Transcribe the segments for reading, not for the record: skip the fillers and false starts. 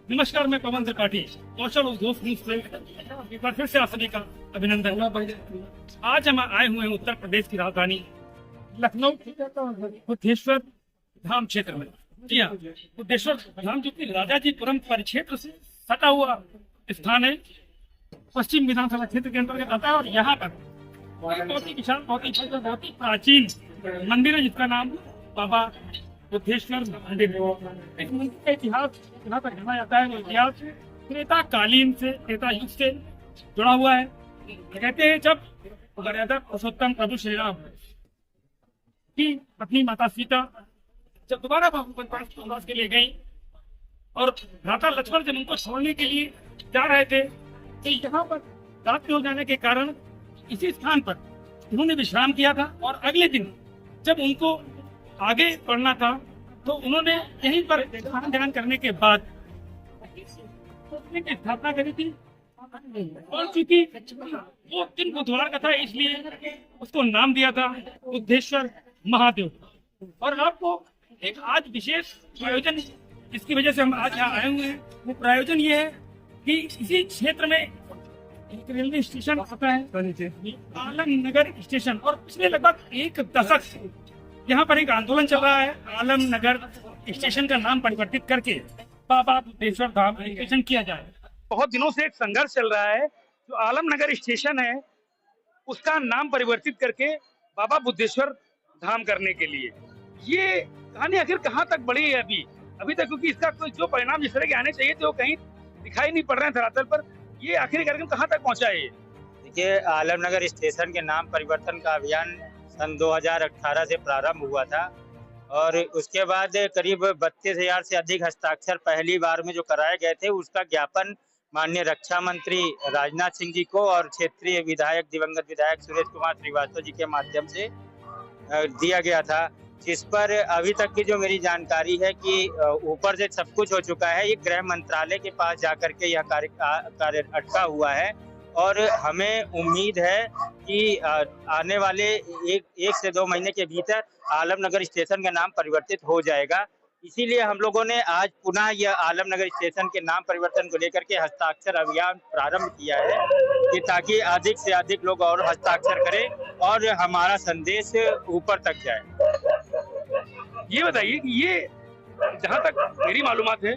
नमस्कार, मैं पवन त्रिपाठी, कौशल उद्योग न्यूज से एक बार फिर से आप सभी का अभिनंदन। आज हम आए हुए हैं उत्तर प्रदेश की राजधानी लखनऊ बुद्धेश्वर धाम क्षेत्र में। जी हाँ, बुद्धेश्वर धाम जो कि राजाजीपुरम परिक्षेत्र से सटा हुआ स्थान है, पश्चिम विधानसभा क्षेत्र के अंतर्गत आता है। और यहाँ पर बहुत ही विशाल, बहुत ही प्राचीन मंदिर है जिसका नाम बाबा बुद्धेश्वर मंदिर है। इस मंदिर का इतिहास जहाँ तक जाना जाता है, वो इतिहास त्रेता कालीन से, त्रेता युग से जुड़ा हुआ है। कहते हैं जब मर्यादा पुरुषोत्तम प्रभु श्री राम की पत्नी माता सीता जब दोबारा वनवास के लिए गई और भ्राता लक्ष्मण जब उनको छोड़ने के लिए जा रहे थे, तो यहाँ पर रात हो जाने के कारण इसी स्थान पर उन्होंने विश्राम किया था। और अगले दिन जब उनको आगे बढ़ना था तो उन्होंने यहीं पर ध्यान करने के बाद की स्थापना करी थी। और चूंकि वो दिन बुधवार का था, इसलिए उसको नाम दिया था बुद्धेश्वर महादेव। और आपको एक आज विशेष प्रायोजन, जिसकी वजह से हम आज यहाँ आए हुए हैं, वो प्रायोजन ये है कि इसी क्षेत्र में एक रेलवे स्टेशन आता है, आलमनगर स्टेशन। और पिछले लगभग एक दशक से यहाँ पर एक आंदोलन चल रहा है, आलमनगर स्टेशन का नाम परिवर्तित करके बाबा बुद्धेश्वर धाम स्टेशन किया जाए। बहुत दिनों से एक संघर्ष चल रहा है, जो आलमनगर स्टेशन है उसका नाम परिवर्तित करके बाबा बुद्धेश्वर धाम करने के लिए। ये कहानी आखिर कहाँ तक बढ़ी है अभी तक, क्योंकि इसका कोई जो परिणाम जिस तरह के आने चाहिए थे वो कहीं दिखाई नहीं पड़ रहे हैं धरातल पर। ये आखिरी कार्यक्रम कहाँ तक पहुँचा है? देखिए, आलमनगर स्टेशन के नाम परिवर्तन का अभियान सन 2018 से प्रारंभ हुआ था और उसके बाद करीब 32,000 से अधिक हस्ताक्षर पहली बार में जो कराए गए थे, उसका ज्ञापन माननीय रक्षा मंत्री राजनाथ सिंह जी को और क्षेत्रीय विधायक, दिवंगत विधायक सुरेश कुमार श्रीवास्तव जी के माध्यम से दिया गया था। जिस पर अभी तक की जो मेरी जानकारी है कि ऊपर से सब कुछ हो चुका है, ये गृह मंत्रालय के पास जाकर के यह कार्य अटका हुआ है। और हमें उम्मीद है कि आने वाले एक से 2 महीने के भीतर आलमनगर स्टेशन का नाम परिवर्तित हो जाएगा। इसीलिए हम लोगों ने आज पुनः यह आलमनगर स्टेशन के नाम परिवर्तन को लेकर के हस्ताक्षर अभियान प्रारंभ किया है, कि ताकि अधिक से अधिक लोग और हस्ताक्षर करें और हमारा संदेश ऊपर तक जाए। ये बताइए कि ये जहाँ तक मेरी मालूमात है,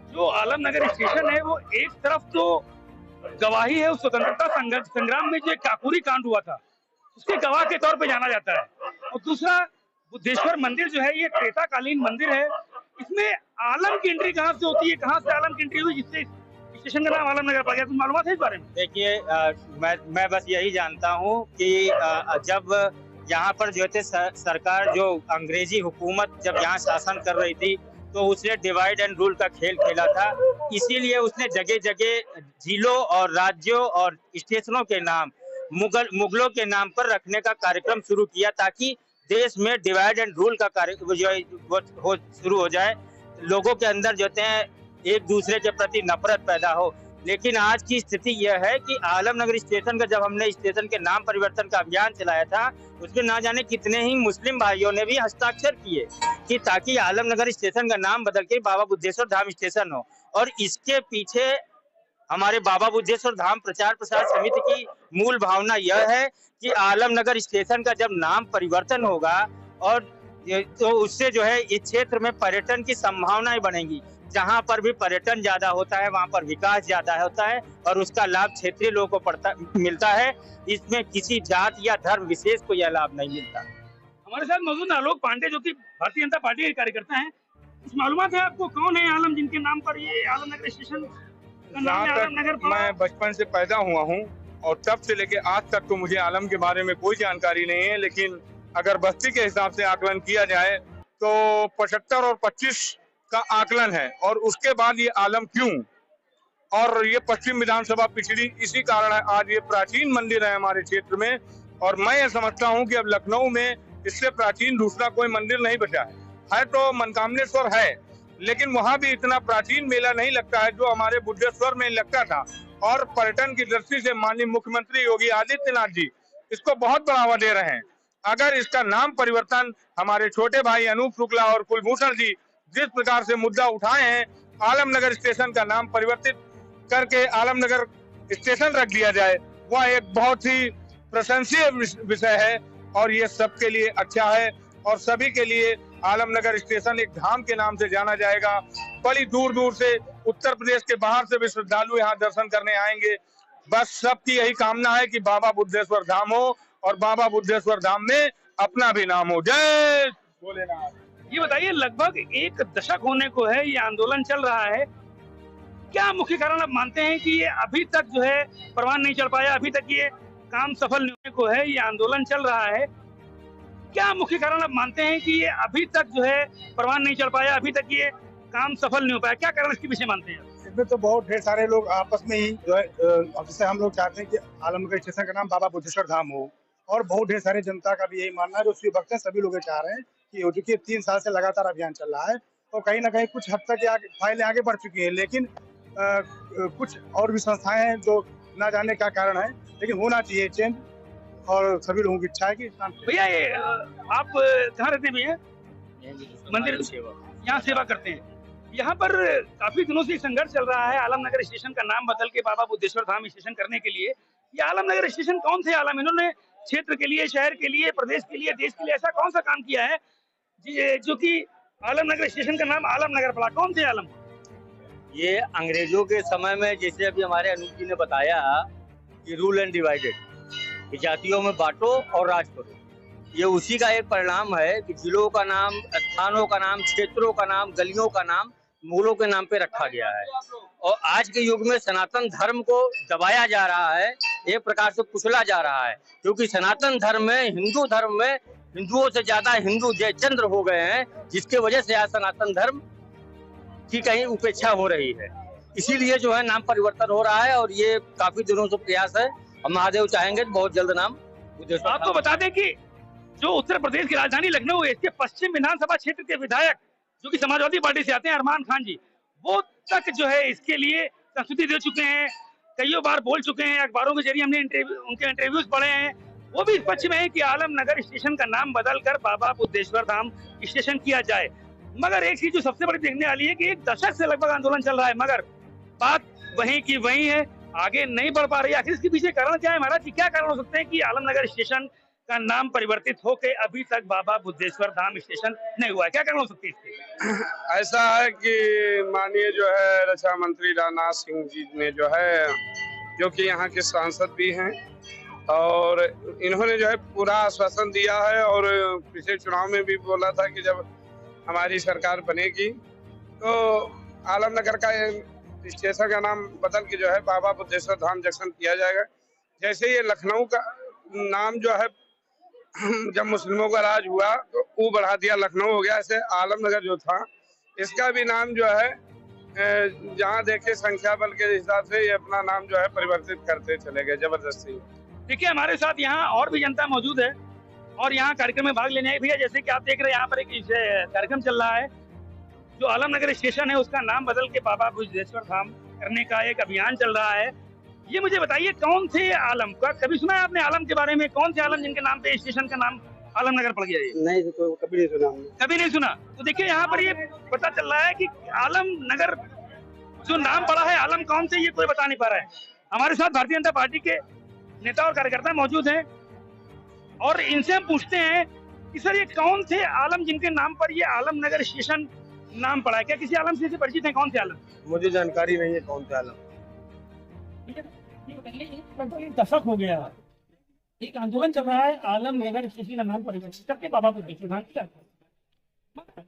जो आलमनगर स्टेशन है वो एक तरफ तो गवाही है उस स्वतंत्रता संग्राम में जो काकोरी कांड हुआ था, उसके गवाह के तौर पे जाना जाता है। और दूसरा बुद्धेश्वर मंदिर जो है, ये त्रेता कालीन मंदिर है। इसमें आलम की एंट्री कहाँ से होती है, कहाँ से आलम की एंट्री हुई जिससे स्टेशन का नाम आलमनगर पड़ गया? कुछ मालूमात है इस बारे में? देखिए, मैं बस यही जानता हूँ कि जब यहाँ पर जो थे सरकार, जो अंग्रेजी हुकूमत जब यहाँ शासन कर रही थी, तो उसने डिवाइड एंड रूल का खेल खेला था। इसीलिए उसने जगह जगह झीलों और राज्यों और स्टेशनों के नाम मुगलों के नाम पर रखने का कार्यक्रम शुरू किया, ताकि देश में डिवाइड एंड रूल का कार्य जो शुरू हो जाए, लोगों के अंदर जो है एक दूसरे के प्रति नफरत पैदा हो। लेकिन आज की स्थिति यह है कि आलमनगर स्टेशन का जब हमने स्टेशन के नाम परिवर्तन का अभियान चलाया था, उसमें ना जाने कितने ही मुस्लिम भाइयों ने भी हस्ताक्षर किए कि ताकि आलमनगर स्टेशन का नाम बदल के बाबा बुद्धेश्वर धाम स्टेशन हो। और इसके पीछे हमारे बाबा बुद्धेश्वर धाम प्रचार प्रसार समिति की मूल भावना यह है कि आलमनगर स्टेशन का जब नाम परिवर्तन होगा और तो उससे जो है इस क्षेत्र में पर्यटन की संभावनाएं बढ़ेंगी। जहां पर भी पर्यटन ज्यादा होता है, वहां पर विकास ज्यादा होता है और उसका लाभ क्षेत्रीय लोगों को मिलता है। इसमें किसी जात या धर्म विशेष को यह लाभ नहीं मिलता। हमारे साथ मौजूद आलोक पांडे, जो कि भारतीय जनता पार्टी के कार्यकर्ता हैं। कुछ मालूमात है आपको, कौन है आलम जिनके नाम पर ये आलमनगर स्टेशन का नाम है आलमनगर? मैं बचपन से पैदा हुआ हूँ और तब से लेके आज तक तो मुझे आलम के बारे में कोई जानकारी नहीं है। लेकिन अगर बस्ती के हिसाब से आकलन किया जाए तो 75 और 25 का आकलन है। और उसके बाद ये आलम क्यों, और ये पश्चिम विधानसभा पिछड़ी इसी कारण है। आज ये प्राचीन मंदिर है हमारे क्षेत्र में, और मैं ये समझता हूँ कि अब लखनऊ में इससे प्राचीन दूसरा कोई मंदिर नहीं बचा है तो मनकामनेश्वर है, लेकिन वहाँ भी इतना प्राचीन मेला नहीं लगता है जो हमारे बुद्धेश्वर में लगता था। और पर्यटन की दृष्टि से माननीय मुख्यमंत्री योगी आदित्यनाथ जी इसको बहुत बढ़ावा दे रहे हैं। अगर इसका नाम परिवर्तन हमारे छोटे भाई अनूप शुक्ला और कुलभूषण जी जिस प्रकार से मुद्दा उठाए हैं, आलमनगर स्टेशन का नाम परिवर्तित करके आलमनगर स्टेशन रख दिया जाए, वह एक बहुत ही प्रशंसीय विषय है और ये सबके लिए अच्छा है और सभी के लिए आलमनगर स्टेशन एक धाम के नाम से जाना जाएगा। बड़ी दूर दूर से उत्तर प्रदेश के बाहर से भी श्रद्धालु यहाँ दर्शन करने आएंगे। बस सबकी यही कामना है कि बाबा बुद्धेश्वर धाम हो और बाबा बुद्धेश्वर धाम में अपना भी नाम हो। जय भोलेनाथ। ये बताइए, लगभग एक दशक होने को है ये आंदोलन चल रहा है, क्या मुख्य कारण आप मानते हैं कि ये अभी तक जो है परवान नहीं चढ़ पाया, अभी तक ये काम सफल नहीं होने को है, ये आंदोलन चल रहा है, क्या मुख्य कारण आप मानते हैं कि ये अभी तक जो है परवान नहीं चढ़ पाया, अभी तक ये काम सफल नहीं हो पाया, क्या कारण इसके पीछे मानते हैं? इसमें तो बहुत ढेर सारे लोग आपस में ही जो है, जैसे हम लोग चाहते हैं कि आलमनगर स्टेशन का नाम बाबा बुद्धेश्वर धाम हो और बहुत ढेर सारे जनता का भी यही मानना है, जो शिव भक्त हैं सभी लोग चाह रहे हैं कि हो चुकी है। 3 साल से लगातार अभियान चल रहा है और कहीं ना कहीं कुछ हद तक फाइलें आगे बढ़ चुकी है, लेकिन कुछ और भी संस्थाएं हैं जो ना जाने क्या कारण है, लेकिन होना चाहिए चेंज और सभी लोगों की इच्छा है कि भैया ये आप कहाँ रहते हैं भैया? मंदिर यहाँ सेवा करते हैं। यहाँ पर काफी दिनों से संघर्ष चल रहा है आलमनगर स्टेशन का नाम बदल के बाबा बुद्धेश्वर धाम स्टेशन करने के लिए। ये आलमनगर स्टेशन कौन थे आलम, इन्होंने क्षेत्र के लिए, शहर के लिए, प्रदेश के लिए, देश के लिए ऐसा कौन सा काम किया है जो कि आलमनगर स्टेशन का नाम आलमनगर पड़ा? कौन थे आलम? ये अंग्रेजों के समय में, जैसे अभी हमारे अनूप जी ने बताया कि रूल एंड डिवाइडेड, जातियों में बांटो और राज करो, ये उसी का एक परिणाम है कि जिलों का नाम, स्थानों का नाम, क्षेत्रों का नाम, गलियों का नाम मुगलों के नाम पे रखा गया है। और आज के युग में सनातन धर्म को दबाया जा रहा है, एक प्रकार से कुचला जा रहा है, क्योंकि सनातन धर्म में, हिंदू धर्म में हिंदुओं से ज्यादा हिंदू जयचंद्र हो गए हैं, जिसके वजह से आज सनातन धर्म की कहीं उपेक्षा हो रही है। इसीलिए जो है नाम परिवर्तन हो रहा है और ये काफी दिनों से प्रयास है। हम महादेव चाहेंगे तो बहुत जल्द नाम आपको बता दें कि जो उत्तर प्रदेश की राजधानी लखनऊ है, इसके पश्चिम विधानसभा क्षेत्र के विधायक जो कि समाजवादी पार्टी से आते हैं, अरमान खान जी, वो तक जो है इसके लिए संस्तुति दे चुके हैं, कई बार बोल चुके हैं, अखबारों के जरिए हमने उनके इंटरव्यूज पढ़े हैं। वो भी इस पक्ष में है कि आलमनगर स्टेशन का नाम बदलकर बाबा बुद्धेश्वर धाम स्टेशन किया जाए। मगर एक चीज जो सबसे बड़ी देखने वाली है कि एक दशक से लगभग आंदोलन चल रहा है, मगर बात वहीं की वहीं है, आगे नहीं बढ़ पा रही है। आखिर इसके पीछे कारण क्या है महाराज जी? क्या कारण हो सकते हैं कि आलमनगर स्टेशन का नाम परिवर्तित होकर अभी तक बाबा बुद्धेश्वर धाम स्टेशन नहीं हुआ है? क्या कारण हो सकती है इसके? ऐसा है कि माननीय जो है रक्षा मंत्री राजनाथ सिंह जी ने जो है, जो कि यहाँ के सांसद भी हैं, और इन्होंने जो है पूरा आश्वासन दिया है और पिछले चुनाव में भी बोला था कि जब हमारी सरकार बनेगी तो आलमनगर का स्टेशन का नाम बदल के जो है बाबा बुद्धेश्वर धाम जंक्शन किया जाएगा। जैसे ये लखनऊ का नाम जो है जब मुस्लिमों का राज हुआ तो वो बढ़ा दिया, लखनऊ हो गया, ऐसे आलमनगर जो था इसका भी नाम जो है जहाँ देखे संख्या बल के हिसाब से ये अपना नाम जो है परिवर्तित करते चले गए जबरदस्ती। देखिए हमारे साथ यहाँ और भी जनता मौजूद है और यहाँ कार्यक्रम में भाग लेने आए भैया। जैसे कि आप देख रहे हैं यहाँ पर एक कार्यक्रम चल रहा है, जो आलमनगर स्टेशन है उसका नाम बदल के बाबा बुद्धेश्वर धाम करने का एक अभियान चल रहा है। ये मुझे बताइए, कौन थे आलम का, कभी सुना है आपने आलम के बारे में? कौन थे आलम जिनके नाम पे स्टेशन का नाम आलमनगर पड़ गया? नहीं, तो कभी नहीं सुना, कभी नहीं सुना। तो देखिए यहाँ पर ये पता चल रहा है कि आलमनगर जो नाम पड़ा है, आलम कौन से ये कोई बता नहीं पा रहा है। हमारे साथ भारतीय जनता पार्टी के नेता और कार्यकर्ता मौजूद हैं और इनसे हम पूछते हैं कि सर ये कौन थे आलम जिनके नाम पर ये आलमनगर स्टेशन नाम पड़ा है? क्या किसी आलम से परिचित है? कौन थे आलम? मुझे जानकारी नहीं है कौन थे आलम। लगभग दशक हो गया एक आंदोलन चल रहा है, आलमनगर स्टेशन का नाम परिवर्तित करके बाबा बुद्धेश्वर धाम किया।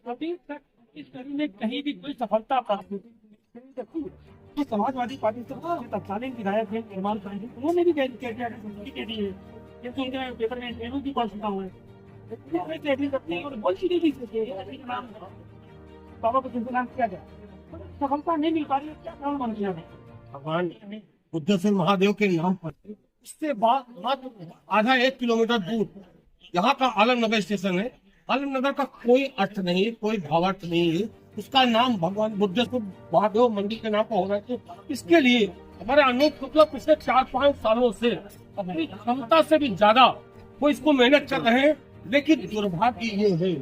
अभी तक इस कड़ी में कहीं भी कोई सफलता प्राप्त नहीं। समाजवादी पार्टी से तत्कालीन विधायक हैं अरमान खान जी, उन्होंने भी कह दिया के दी है, ये तो उनके पेपर में इंटरव्यू भी पढ़ चुका हूँ बाबा बुद्धेश्वर धाम किया जाए, सफलता नहीं मिल पा रही है। क्या कारण मानते हैं? भगवान बुद्धेश्वर महादेव के नाम पर इससे बाद आधा 1 किलोमीटर दूर यहाँ का आलमनगर स्टेशन है। आलमनगर का कोई अर्थ नहीं, कोई भावार्थ नहीं है। उसका नाम भगवान बुद्धेश्वर महादेव मंदिर के नाम पर होना चाहिए। इसके लिए हमारे अनूप शुक्ला पिछले 4-5 सालों से अपनी क्षमता से भी ज्यादा वो इसको मेहनत कर रहे हैं, लेकिन दुर्भाग्य ये है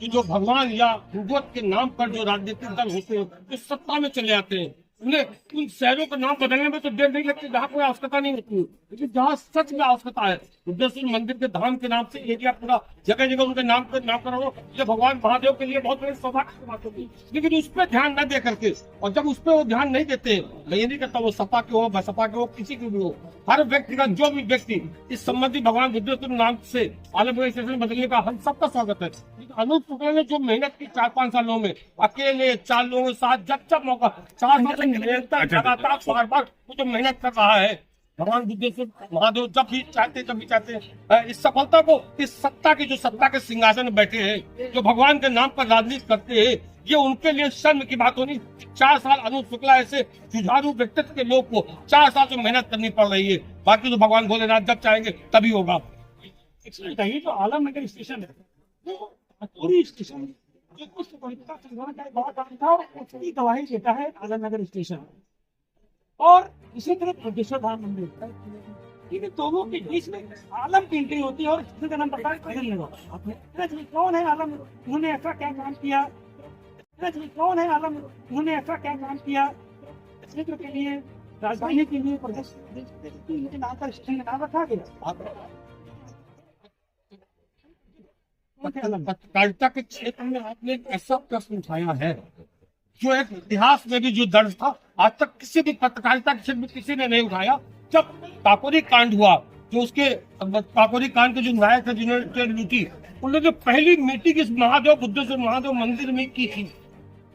कि जो भगवान या भगवत के नाम पर जो राजनीतिक दल होते हैं जो सत्ता में चले आते हैं, उन्हें उन शहरों का नाम बदलने में तो देर नहीं लगती जहाँ कोई आवश्यकता नहीं होती, लेकिन जहाँ सच में आवश्यकता है। बुद्धेश्वर मंदिर के धाम के नाम से एरिया पूरा जगह जगह उनके नाम पर नामकरण हो, ये भगवान महादेव के लिए बहुत बड़ी सौभाग्य की बात होगी। लेकिन उस पर ध्यान न दे करके, और जब उस पर वो ध्यान नहीं देते, मैं ये नहीं कहता वो सपा के हो बसपा के हो किसी के भी हो, हर व्यक्ति का जो भी व्यक्ति इस संबंधी भगवान बुद्धेश्वर नाम से आलमनगर स्टेशन बदलने का हम सबका स्वागत है। अनूप शुक्ला ने जो मेहनत की 4-5 सालों में अकेले 4 लोगों के साथ जब मौका 4 साल निरंतर लगातार बार वो जो मेहनत कर रहा है, भगवान बुद्धेश्वर महादेव जब भी चाहते इस सफलता को, इस सत्ता के सिंहासन में बैठे हैं, जो भगवान के नाम पर राजनीति करते हैं, ये उनके लिए शर्म की बात होनी। 4 साल अनूप शुक्ला ऐसे जुझारू व्यक्तित्व के लोग को 4 साल से मेहनत करनी पड़ रही है। बाकी तो भगवान भोलेनाथ जब चाहेंगे तभी होगा। ये जो आलमनगर स्टेशन है, पूरी स्टेशन जो कुछ स्वतंत्रता संग्राम का एक बड़ा काम था, उसकी गवाही देता है आलमनगर स्टेशन। और इसी तरह बुद्धेश्वर धाम मंदिर, इन दोनों के बीच में आलम की एंट्री होती है और स्टेशन का नाम पड़ता है आलमनगर। कौन है आलम, उन्होंने ऐसा क्या काम किया, कौन है आलम, उन्होंने ऐसा क्या काम किया क्षेत्र के लिए, राजधानी के लिए, प्रदेश के नाम पर स्टेशन का नाम रखा गया। पत्रकारिता के क्षेत्र में आपने एक ऐसा प्रश्न उठाया है जो एक इतिहास में भी जो दर्ज था, आज तक किसी भी पत्रकारिता के क्षेत्र में किसी ने नहीं उठाया। जब काकोरी कांड हुआ, जो उसके काकोरी कांड के जो नायक थे जिन्होंने ट्रेन लूटी, उन्होंने जो पहली मीटिंग इस बुद्धेश्वर महादेव मंदिर में की थी,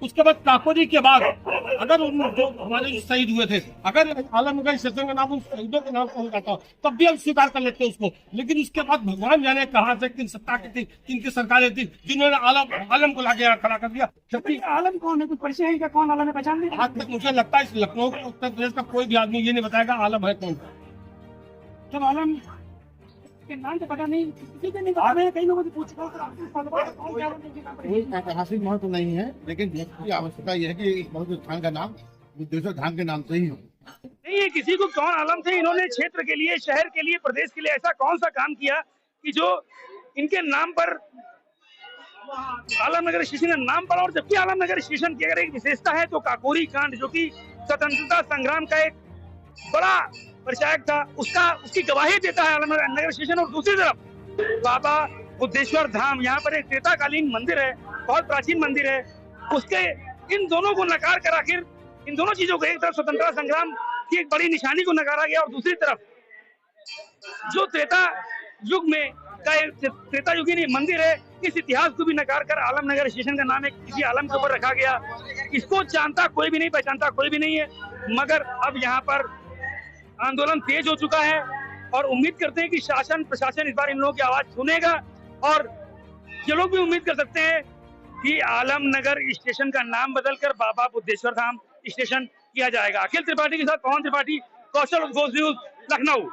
उसके बाद काकोरी के बाद अगर उन जो हमारे जो शहीद हुए थे, अगर आलमनगर स्टेशन का नाम उन शहीदों के नाम पर हो जाता तब भी हम स्वीकार कर लेते उसको। लेकिन उसके बाद भगवान जाने कहाँ से किन सत्ता की थी, किनकी सरकारें थी जिन्होंने आलम को लाके खड़ा कर दिया। जबकि आलम कौन है, कुछ परिचय है क्या, कौन आलम है, पहचान नहीं? आज तक मुझे लगता है इस लखनऊ उत्तर प्रदेश का कोई भी आदमी ये नहीं बताएगा आलम है कौन। जब आलम के नाम तो पता नहीं, किसी को नहीं पता, कई लोगों से पूछा कोई ऐतिहासिक महत्व नहीं है, लेकिन की आवश्यकता यह है कि इस बहुत स्थान का नाम बुद्धेश्वर धाम के नाम से ही हो। नहीं है किसी को कौन आलम थे, इन्होंने क्षेत्र के लिए, शहर के लिए, प्रदेश के लिए ऐसा कौन सा काम किया कि जो इनके नाम पर आलमनगर स्टेशन का नाम पड़ा। और जबकि आलमनगर स्टेशन की अगर एक विशेषता है तो काकोरी कांड, जो कि स्वतंत्रता संग्राम का एक बड़ा परिचायक था, उसकी गवाही देता है आलमनगर स्टेशन। और दूसरी तरफ बाबा बुद्धेश्वर धाम, यहाँ पर एक त्रेताकालीन मंदिर है, बहुत प्राचीन मंदिर है, उसके इन दोनों को नकार कर आखिर इन दोनों चीजों को, एक तरफ स्वतंत्रता संग्राम की एक बड़ी निशानी को नकारा गया और दूसरी तरफ जो त्रेता युग में का त्रेता युगीन मंदिर है, इस इतिहास को भी नकार कर आलमनगर स्टेशन का नाम एक किसी आलम के ऊपर रखा गया। इसको जानता कोई भी नहीं, पहचानता कोई भी नहीं है, मगर अब यहाँ पर आंदोलन तेज हो चुका है और उम्मीद करते हैं कि शासन प्रशासन इस बार इन लोगों की आवाज सुनेगा। और ये लोग भी उम्मीद कर सकते हैं कि आलमनगर स्टेशन का नाम बदलकर बाबा बुद्धेश्वर धाम स्टेशन किया जाएगा। अखिल त्रिपाठी के साथ पवन त्रिपाठी, कौशल उद्घोष न्यूज, लखनऊ।